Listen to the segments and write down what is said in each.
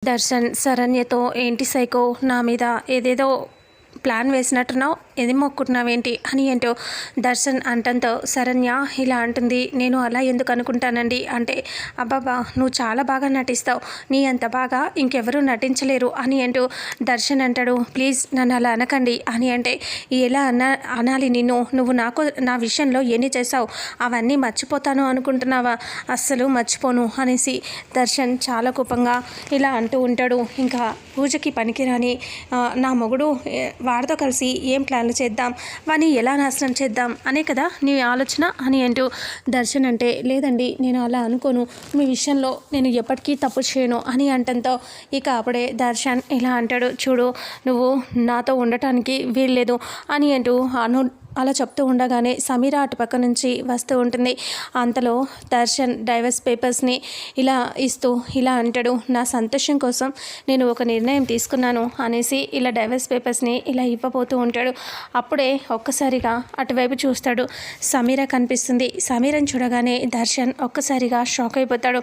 దర్శన్ శరణ్యతో ఏంటి సైకో నా మీద ఏదేదో ప్లాన్ వేసినట్టున్నావు ఏది మొక్కుతున్నావేంటి అని ఏంటో దర్శన్ అంటంతో శరణ్య ఇలా అంటుంది. నేను అలా ఎందుకు అనుకుంటానండి అంటే అబ్బాబా నువ్వు చాలా బాగా నటిస్తావు, నీ అంత బాగా ఇంకెవరూ నటించలేరు అని అంటూ దర్శన్ అంటాడు. ప్లీజ్ నన్ను అలా అనకండి అని అంటే ఎలా అనాలి నిన్ను, నువ్వు నా విషయంలో ఎన్ని చేసావు అవన్నీ మర్చిపోతాను అనుకుంటున్నావా, అస్సలు మర్చిపోను అనేసి దర్శన్ చాలా కోపంగా ఇలా అంటూ ఉంటాడు. ఇంకా పూజకి పనికిరాని నా మొగుడు వాడితో కలిసి ఏం ప్లాన్లు చేద్దాం, వాని ఎలా నాశనం చేద్దాం అనే కదా నీ ఆలోచన అని అంటూ దర్శన్ అంటే లేదండి నేను అలా అనుకోను, మీ విషయంలో నేను ఎప్పటికీ తప్పు చేయను అని అంటంతో ఇక అప్పుడే దర్శన్ ఇలా అంటాడు. చూడు నువ్వు నాతో ఉండటానికి వీల్లేదు అని అంటూ అలా చెప్తూ ఉండగానే సమీర అటుపక్క నుంచి వస్తూ ఉంటుంది. అంతలో దర్శన్ డైవర్స్ పేపర్స్ని ఇలా ఇస్తూ ఇలా అంటాడు. నా సంతోషం కోసం నేను ఒక నిర్ణయం తీసుకున్నాను అనేసి ఇలా డైవర్స్ పేపర్స్ని ఇలా ఇవ్వబోతూ ఉంటాడు. అప్పుడే ఒక్కసారిగా అటువైపు చూస్తాడు. సమీర కనిపిస్తుంది. సమీరని చూడగానే దర్శన్ ఒక్కసారిగా షాక్ అయిపోతాడు.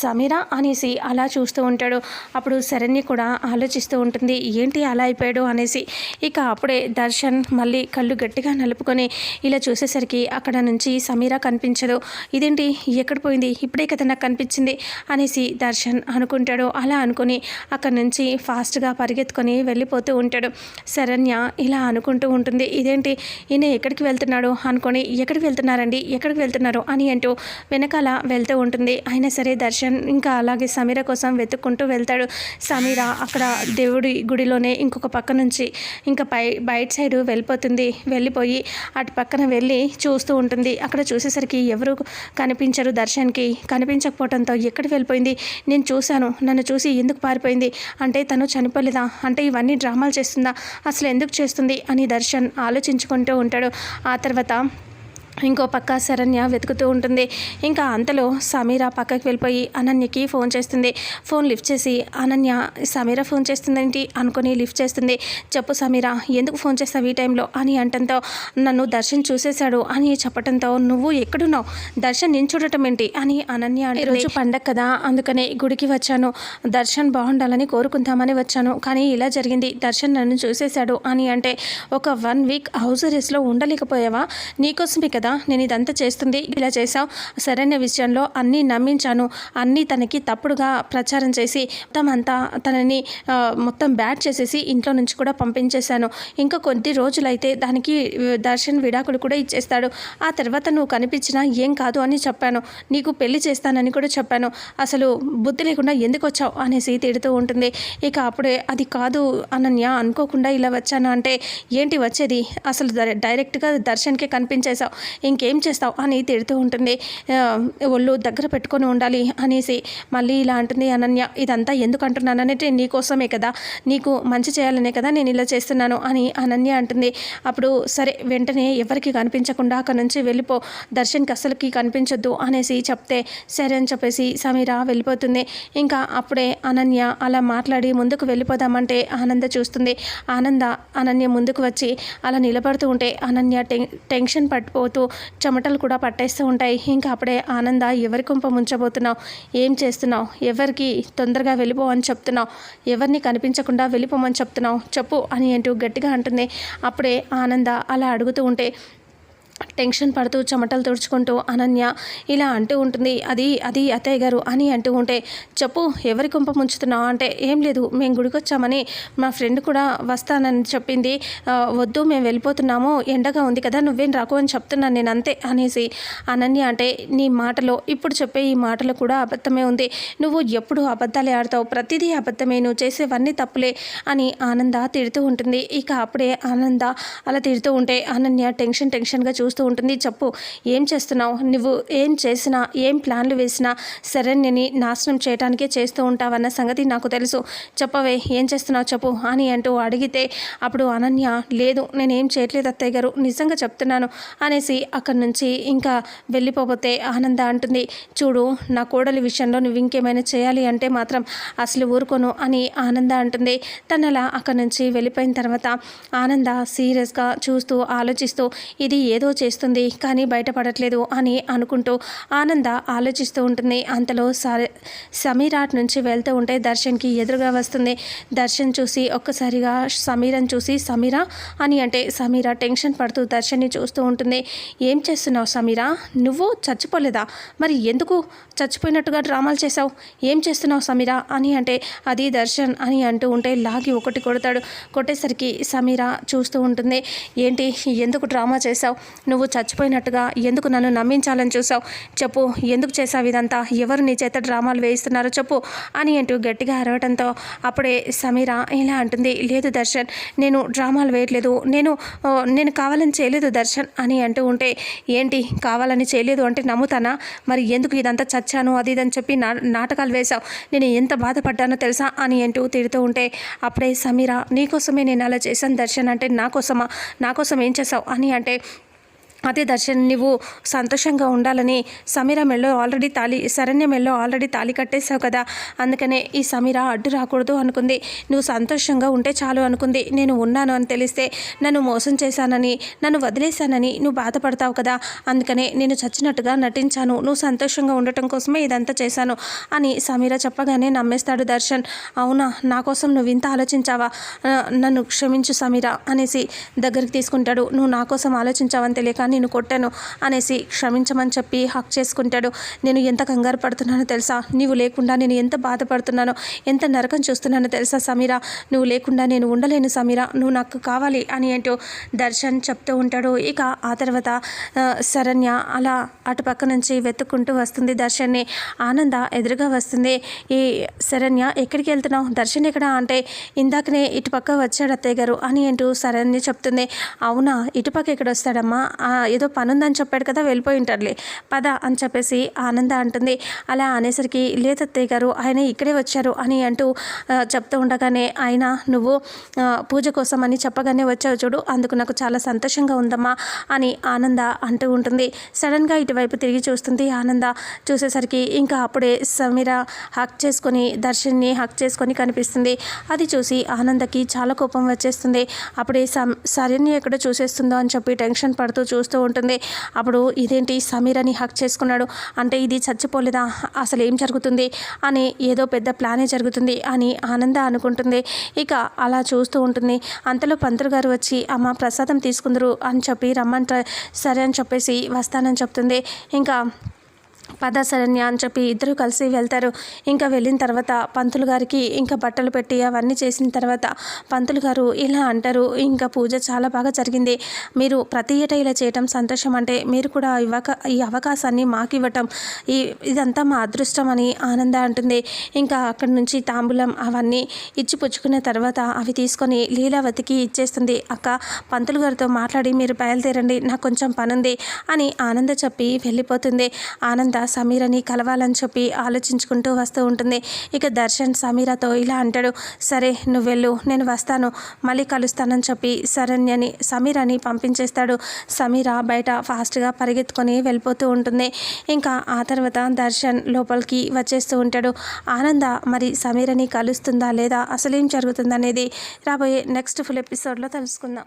సమీర అనేసి అలా చూస్తూ ఉంటాడు. అప్పుడు శరణ్య కూడా ఆలోచిస్తూ ఉంటుంది ఏంటి అలా అయిపోయాడు అనేసి. ఇక అప్పుడే దర్శన్ మళ్ళీ కళ్ళు గట్టిగా నలుపుకొని ఇలా చూసేసరికి అక్కడ నుంచి సమీర కనిపించదు. ఇదేంటి ఎక్కడ పోయింది, ఇప్పుడే కదా నాకు కనిపించింది అనేసి దర్శన్ అనుకుంటాడు. అలా అనుకుని అక్కడి నుంచి ఫాస్ట్గా పరిగెత్తుకొని వెళ్ళిపోతూ ఉంటాడు. శరణ్య ఇలా అనుకుంటూ ఉంటుంది ఇదేంటి ఈయన ఎక్కడికి వెళ్తున్నాడు అనుకొని ఎక్కడికి వెళ్తున్నారండి ఎక్కడికి వెళ్తున్నారు అని అంటూ వెనకాల వెళ్తూ ఉంటుంది. అయినా సరే దర్శన్ ఇంకా అలాగే సమీర కోసం వెతుక్కుంటూ వెళ్తాడు. సమీర అక్కడ దేవుడి గుడిలోనే ఇంకొక పక్క నుంచి ఇంకా బయట సైడ్ వెళ్ళిపోయి అటు పక్కన వెళ్ళి చూస్తూ ఉంటుంది. అక్కడ చూసేసరికి ఎవరు కనిపించరు. దర్శన్కి కనిపించకపోవడంతో ఎక్కడికి వెళ్ళిపోయింది, నేను చూశాను, నన్ను చూసి ఎందుకు పారిపోయింది అంటే తను చనిపోలేదా అంటే ఇవన్నీ డ్రామాలు చేస్తుందా, అసలు ఎందుకు చేస్తుంది అని దర్శన్ ఆలోచించుకుంటూ ఉంటాడు. ఆ తర్వాత ఇంకో పక్క శరణ్య వెతుకుతూ ఉంటుంది. ఇంకా అంతలో సమీర పక్కకి వెళ్ళిపోయి అనన్యకి ఫోన్ చేస్తుంది. ఫోన్ లిఫ్ట్ చేసి అనన్య సమీర ఫోన్ చేస్తుందేంటి అనుకుని లిఫ్ట్ చేస్తుంది. చెప్పు సమీర ఎందుకు ఫోన్ చేస్తావు ఈ టైంలో అని అంటంతో నన్ను దర్శన్ చూసేశాడు అని చెప్పడంతో నువ్వు ఎక్కడున్నావు, దర్శన్ నేను చూడటం ఏంటి అని అనన్య అంటే ఈరోజు పండగ కదా అందుకనే గుడికి వచ్చాను, దర్శన్ బాగుండాలని కోరుకుందామని వచ్చాను, కానీ ఇలా జరిగింది, దర్శన్ నన్ను చూసేశాడు అని అంటే ఒక 1 వీక్ హౌస్ అరెస్ట్లో ఉండలేకపోయావా, నీకోసమే కదా నేను ఇదంతా చేస్తుంది, ఇలా చేసావు, సరైన విషయంలో అన్నీ నమ్మించాను, అన్నీ తనకి తప్పుడుగా ప్రచారం చేసి తనని మొత్తం బ్యాడ్ చేసేసి ఇంట్లో నుంచి కూడా పంపించేశాను. ఇంకా కొద్ది రోజులైతే దానికి దర్శన్ విడాకులు కూడా ఇచ్చేస్తాడు, ఆ తర్వాత నువ్వు కనిపించినా ఏం కాదు అని చెప్పాను, నీకు పెళ్లి చేస్తానని కూడా చెప్పాను, అసలు బుద్ధి లేకుండా ఎందుకు వచ్చావు అనేసి తిడుతూ ఉంటుంది. ఇక అప్పుడే అది కాదు అనన్య అనుకోకుండా ఇలా వచ్చాను అంటే ఏంటి వచ్చేది, అసలు డైరెక్ట్గా దర్శన్కే కనిపించేశావు, ఇంకేం చేస్తావు అని తిడుతూ ఉంటుంది. ఒళ్ళు దగ్గర పెట్టుకొని ఉండాలి అనేసి మళ్ళీ ఇలా అంటుంది అనన్య. ఇదంతా ఎందుకు అంటున్నానంటే నీకోసమే కదా, నీకు మంచి చేయాలనే కదా నేను ఇలా చేస్తున్నాను అని అనన్య అంటుంది. అప్పుడు సరే వెంటనే ఎవరికి కనిపించకుండా అక్కడ నుంచి వెళ్ళిపో, దర్శన్కి అసలుకి కనిపించొద్దు అనేసి చెప్తే సరే అని చెప్పేసి సమీర వెళ్ళిపోతుంది. ఇంకా అప్పుడే అనన్య అలా మాట్లాడి ముందుకు వెళ్ళిపోదామంటే ఆనంద చూస్తుంది. అనన్య ముందుకు వచ్చి అలా నిలబడుతూ ఉంటే అనన్య టెన్షన్ పట్టిపోతూ చెమటలు కూడా పట్టేస్తూ ఉంటాయి. ఇంకా అప్పుడే ఆనంద ఎవరి కుంప ముంచబోతున్నావు, ఏం చేస్తున్నావు, ఎవరికి తొందరగా వెళ్ళిపోవని చెప్తున్నావు, ఎవరిని కనిపించకుండా వెళ్ళిపోమని చెప్తున్నావు చెప్పు అని అంటూ గట్టిగా అంటుంది. అప్పుడే ఆనంద అలా అడుగుతూ ఉంటే టెన్షన్ పడుతూ చెమటలు తుడుచుకుంటూ అనన్య ఇలా అంటూ ఉంటుంది. అది అత్తయ్య గారు అని అంటూ ఉంటే చెప్పు ఎవరి కుంప ముంచుతున్నావు అంటే ఏం లేదు మేము గుడికి వచ్చామని మా ఫ్రెండ్ కూడా వస్తానని చెప్పింది, వద్దు మేము వెళ్ళిపోతున్నాము ఎండగా ఉంది కదా నువ్వేం రాకు అని చెప్తున్నాను నేను అంతే అనేసి అనన్య అంటే నీ మాటలో ఇప్పుడు చెప్పే ఈ మాటలో కూడా అబద్ధమే ఉంది, నువ్వు ఎప్పుడు అబద్ధాలే ఆడతావు, ప్రతిదీ అబద్ధమే, నువ్వు చేసేవన్నీ తప్పులే అని ఆనంద తిడుతూ ఉంటుంది. ఇక అప్పుడే ఆనంద అలా తిడుతూ ఉంటే అనన్య టెన్షన్గా చూస్తూ ఉంటుంది. చెప్పు ఏం చేస్తున్నావు, నువ్వు ఏం చేసినా ఏం ప్లాన్లు వేసినా శరణ్యని నాశనం చేయడానికే చేస్తూ ఉంటావన్న సంగతి నాకు తెలుసు, చెప్పవే ఏం చేస్తున్నావు చెప్పు అని అంటూ అడిగితే అప్పుడు అనన్య లేదు నేనేం చేయట్లేదు అత్తయ్య గారు నిజంగా చెప్తున్నాను అనేసి అక్కడి నుంచి ఇంకా వెళ్ళిపోతే ఆనంద అంటుంది. చూడు నా కోడలి విషయంలో నువ్వు ఇంకేమైనా చేయాలి అంటే మాత్రం అసలు ఊరుకోను అని ఆనంద అంటుంది. తను అలా అక్కడి నుంచి వెళ్ళిపోయిన తర్వాత ఆనంద సీరియస్గా చూస్తూ ఆలోచిస్తూ ఇది ఏదో చేస్తుంది కానీ బయటపడట్లేదు అని అనుకుంటూ ఆనంద ఆలోచిస్తూ ఉంటుంది. అంతలో సమీర నుంచి వెళ్తూ ఉంటే దర్శన్కి ఎదురుగా వస్తుంది. దర్శన్ చూసి ఒక్కసారిగా సమీరని చూసి సమీర అని అంటే సమీర టెన్షన్ పడుతూ దర్శన్ని చూస్తూ ఉంటుంది. ఏం చేస్తున్నావు సమీర? నువ్వు చచ్చిపోలేదా? మరి ఎందుకు చచ్చిపోయినట్టుగా డ్రామాలు చేసావు? ఏం చేస్తున్నావు సమీర అని అంటే అది దర్శన్ అని అంటూ ఉంటే లాగి ఒకటి కొడతాడు. కొట్టేసరికి సమీర చూస్తూ ఉంటుంది. ఏంటి, ఎందుకు డ్రామా చేసావు? నువ్వు చచ్చిపోయినట్టుగా ఎందుకు నన్ను నమ్మించాలని చూసావు? చెప్పు, ఎందుకు చేసావు ఇదంతా? ఎవరు నీ చేత డ్రామాలు వేయిస్తున్నారో చెప్పు అని అంటూ గట్టిగా అరవడంతో అప్పుడే సమీర ఇలా అంటుంది. లేదు దర్శన్, నేను డ్రామాలు వేయట్లేదు, నేను కావాలని చేయలేదు దర్శన్ అని అంటూ ఉంటే ఏంటి కావాలని చేయలేదు అంటే నమ్ముతానా? మరి ఎందుకు ఇదంతా చచ్చాను అది ఇదని చెప్పి నాటకాలు వేశావు? నేను ఎంత బాధపడ్డానో తెలుసా అని అంటూ తిడుతూ ఉంటే అప్పుడే సమీర నీకోసమే నేను అలా చేశాను దర్శన్ అంటే నా కోసం ఏం చేసావు అని అంటే అదే దర్శన్, నువ్వు సంతోషంగా ఉండాలని శరణ్య మెల్లో ఆల్రెడీ తాళి కట్టేశావు కదా, అందుకనే ఈ సమీర అడ్డు రాకూడదు అనుకుంది. నువ్వు సంతోషంగా ఉంటే చాలు అనుకుంది. నేను ఉన్నాను అని తెలిస్తే నన్ను మోసం చేశానని, నన్ను వదిలేశానని నువ్వు బాధపడతావు కదా, అందుకనే నేను చచ్చినట్టుగా నటించాను. నువ్వు సంతోషంగా ఉండటం కోసమే ఇదంతా చేశాను అని సమీర చెప్పగానే నమ్మేస్తాడు దర్శన్. అవునా, నా కోసం నువ్వు ఇంత ఆలోచించావా? నన్ను క్షమించు సమీర అనేసి దగ్గరికి తీసుకుంటాడు. నువ్వు నా కోసం ఆలోచించావని తెలియక నేను కొట్టాను అనేసి క్షమించమని చెప్పి హక్ చేసుకుంటాడు. నేను ఎంత కంగారు పడుతున్నానో తెలుసా? నీవు లేకుండా నేను ఎంత బాధపడుతున్నానో, ఎంత నరకం చూస్తున్నానో తెలుసా సమీర? నువ్వు లేకుండా నేను ఉండలేను సమీర, నువ్వు నాకు కావాలి అని అంటూ దర్శన్ చెప్తూ ఉంటాడు. ఇక ఆ తర్వాత శరణ్య అలా అటుపక్క నుంచి వెతుక్కుంటూ వస్తుంది దర్శన్ని. ఆనంద ఎదురుగా వస్తుంది. ఈ శరణ్య ఎక్కడికి వెళ్తున్నావు? దర్శన్ ఎక్కడా అంటే ఇందాకనే ఇటుపక్క వచ్చాడు అత్తయ్య గారు అని అంటూ శరణ్య చెప్తుంది. అవునా, ఇటుపక్క ఎక్కడ వస్తాడమ్మా? ఏదో పనుందని చెప్పాడు కదా, వెళ్ళిపోయి ఉంటాడులే, పద అని చెప్పేసి ఆనంద అంటుంది. అలా అనేసరికి లేదత్తయ్య గారు ఆయన ఇక్కడే వచ్చారు అని అంటూ చెప్తూ ఉండగానే ఆయన నువ్వు పూజ కోసం అని చెప్పగానే వచ్చావు చూడు, అందుకు నాకు చాలా సంతోషంగా ఉందమ్మా అని ఆనంద అంటూ ఉంటుంది. సడన్గా ఇటువైపు తిరిగి చూస్తుంది ఆనంద. చూసేసరికి ఇంకా అప్పుడే సమీర దర్శన్ని హక్ చేసుకొని కనిపిస్తుంది. అది చూసి ఆనందకి చాలా కోపం వచ్చేస్తుంది. అప్పుడే శరణ్య ఎక్కడో చూసేస్తుందో అని చెప్పి టెన్షన్ పడుతూ చూస్తూ ఉంటుంది. అప్పుడు ఇదేంటి సమీరని హక్ చేసుకున్నాడు అంటే ఇది చచ్చిపోలేదా, అసలు ఏం జరుగుతుంది అని, ఏదో పెద్ద ప్లానే జరుగుతుంది అని ఆనంద అనుకుంటుంది. ఇక అలా చూస్తూ ఉంటుంది. అంతలో పంతులు గారు వచ్చి అమ్మ ప్రసాదం తీసుకుందరు అని చెప్పి సరే అని చెప్పేసి వస్తానని చెప్తుంది. ఇంకా పద శరణ్య అని చెప్పి ఇద్దరు కలిసి వెళ్తారు. ఇంకా వెళ్ళిన తర్వాత పంతులు గారికి ఇంకా బట్టలు పెట్టి అవన్నీ చేసిన తర్వాత పంతులు గారు ఇలా అంటారు, ఇంకా పూజ చాలా బాగా జరిగింది, మీరు ప్రతి ఏటా ఇలా చేయటం సంతోషం, అంటే మీరు కూడా ఈ అవకాశాన్ని మాకు ఇవ్వటం ఇదంతా మా అదృష్టం అని ఆనంద అంటుంది. ఇంకా అక్కడి నుంచి తాంబూలం అవన్నీ ఇచ్చి పుచ్చుకున్న తర్వాత అవి తీసుకొని లీలావతికి ఇచ్చేస్తుంది. అక్క పంతులు గారితో మాట్లాడి మీరు బయలుదేరండి, నాకు కొంచెం పనుంది అని ఆనంద చెప్పి వెళ్ళిపోతుంది. ఆనంద సమీరని కలవాలని చెప్పి ఆలోచించుకుంటూ వస్తూ ఉంటుంది. ఇక దర్శన్ సమీరతో ఇలా అంటాడు, సరే నువ్వు వెళ్ళు, నేను వస్తాను, మళ్ళీ కలుస్తానని చెప్పి సమీరని పంపించేస్తాడు. సమీర బయట ఫాస్ట్గా పరిగెత్తుకొని వెళ్ళిపోతూ ఉంటుంది. ఇంకా ఆ తర్వాత దర్శన్ లోపలికి వచ్చేస్తూ ఉంటాడు. ఆనంద మరి సమీరని కలుస్తుందా లేదా, అసలేం జరుగుతుందనేది రాబోయే నెక్స్ట్ ఫుల్ ఎపిసోడ్లో తెలుసుకుందాం.